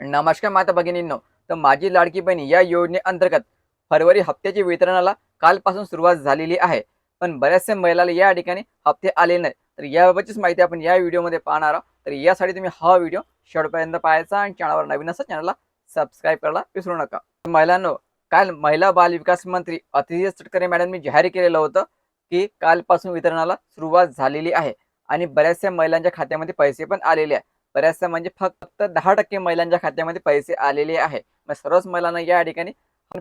नमस्कार माता भगिनींनो. तर माझी लाडकी बहीण या योजनेअंतर्गत फरवरी हप्त्याची वितरणाला कालपासून सुरुवात झालेली आहे. पण बऱ्याचशा महिलांना या ठिकाणी हप्ते आले नाही. तर याबाबतचीच माहिती आपण या व्हिडिओमध्ये पाहणार आहोत. तर यासाठी तुम्ही हा व्हिडिओ शेवटपर्यंत पाहायचा आणि चॅनलवर नवीन असेल चॅनलला सबस्क्राईब करायला विसरू नका. महिलांनो, काल महिला बाल विकास मंत्री अतिशय तटकरे मॅडमनी जाहीर केलेलं होतं की कालपासून वितरणाला सुरुवात झालेली आहे आणि बऱ्याचशा महिलांच्या खात्यामध्ये पैसे पण आलेले आहे. बऱ्याचशा म्हणजे फक्त 10% महिलांच्या खात्यामध्ये पैसे आलेले आहे. मग सर्वच महिलांना या ठिकाणी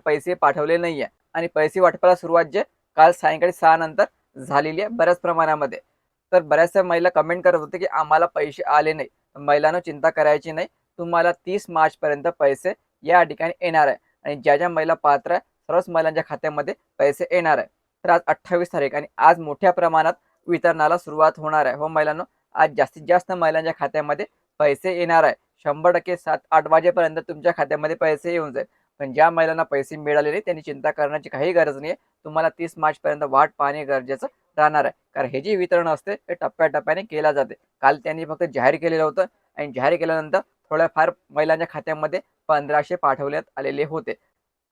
पैसे पाठवले नाहीये आणि पैसे वाटपाला सुरुवात जे काल सायंकाळी 6 नंतर झालेली आहे बऱ्याच प्रमाणामध्ये. तर बऱ्याचशा महिला कमेंट करत होते की आम्हाला पैसे आले नाही. महिलांनो, चिंता करायची नाही. तुम्हाला 30 मार्च पर्यंत पैसे या ठिकाणी येणार आहे आणि ज्या ज्या महिला पात्र आहे सर्वच महिलांच्या खात्यामध्ये पैसे येणार आहे. तर आज 28 तारीख आणि आज मोठ्या प्रमाणात वितरणाला सुरुवात होणार आहे. हो महिलांनो, आज जास्तीत जास्त महिलांच्या खात्यामध्ये पैसे येणार आहे. 100% 7-8 वाजेपर्यंत तुमच्या खात्यामध्ये पैसे येऊन जाईल. पण ज्या महिलांना पैसे मिळाले नाही त्यांनी चिंता करण्याची काही गरज नाही. तुम्हाला 30 मार्चपर्यंत वाट पाहणे गरजेचं राहणार आहे. कारण हे जे वितरण असते ते टप्प्याटप्प्याने केल्या जाते. काल त्यांनी फक्त जाहीर केलेलं होतं आणि जाहीर केल्यानंतर थोड्याफार महिलांच्या खात्यामध्ये 1500 पाठवण्यात आलेले होते.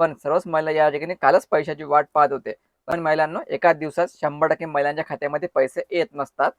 पण सर्वच महिला या ठिकाणी कालच पैशाची वाट पाहत होते. पण महिलांनो, एका दिवसात 100% महिलांच्या खात्यामध्ये पैसे येत नसतात.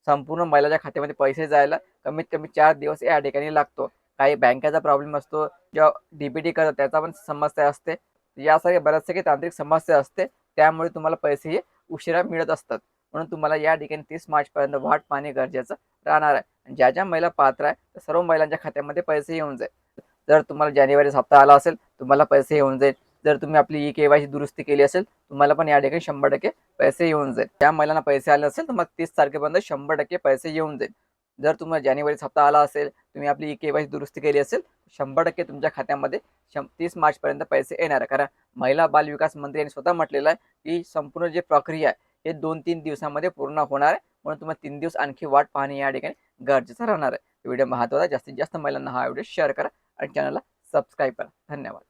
संपूर्ण महिलांच्या खात्यामध्ये पैसे जायला कमीत कमी 4 दिवस या ठिकाणी लागतो. काही बँकेचा प्रॉब्लेम असतो, किंवा डीबीटी करतात त्याचा पण समस्या असते. यासारख्या बऱ्याचशा काही तांत्रिक समस्या असते. त्यामुळे तुम्हाला पैसे हे उशिरा मिळत असतात. म्हणून तुम्हाला या ठिकाणी 30 मार्चपर्यंत वाट पाहणे गरजेचं राहणार आहे. ज्या ज्या महिला पात्र आहे त्या सर्व महिलांच्या खात्यामध्ये पैसे येऊन जाईल. जर तुम्हाला जानेवारीचा हप्ता आला असेल तुम्हाला पैसे येऊन जाईल. जर तुम्ही आपली ई-के-वाय-सी दुरुस्ती केली असेल तुम्हाला पण या ठिकाणी 100% पैसे येऊन जाईल. त्या महिलांना पैसे आले असेल तर मग 30 तारखेपर्यंत 100% पैसे येऊन जाईल. जर तुम्हाला जानेवारीचा हप्ता आला असेल, तुम्ही आपली ई-के-वाय-सी दुरुस्ती केली असेल, 100% तुमच्या खात्यामध्ये 30 मार्चपर्यंत पैसे येणार आहे. कारण महिला बाल विकास मंत्री यांनी स्वतः म्हटलेलं आहे की संपूर्ण जी प्रक्रिया आहे हे 2-3 दिवसामध्ये पूर्ण होणार आहे. म्हणून तुम्हाला 3 दिवस आणखी वाट पाहणे या ठिकाणी गरजेचं राहणार आहे. व्हिडिओ महत्त्वाचा, जास्तीत जास्त महिलांना हा व्हिडिओ शेअर करा आणि चॅनलला सबस्क्राईब करा. धन्यवाद.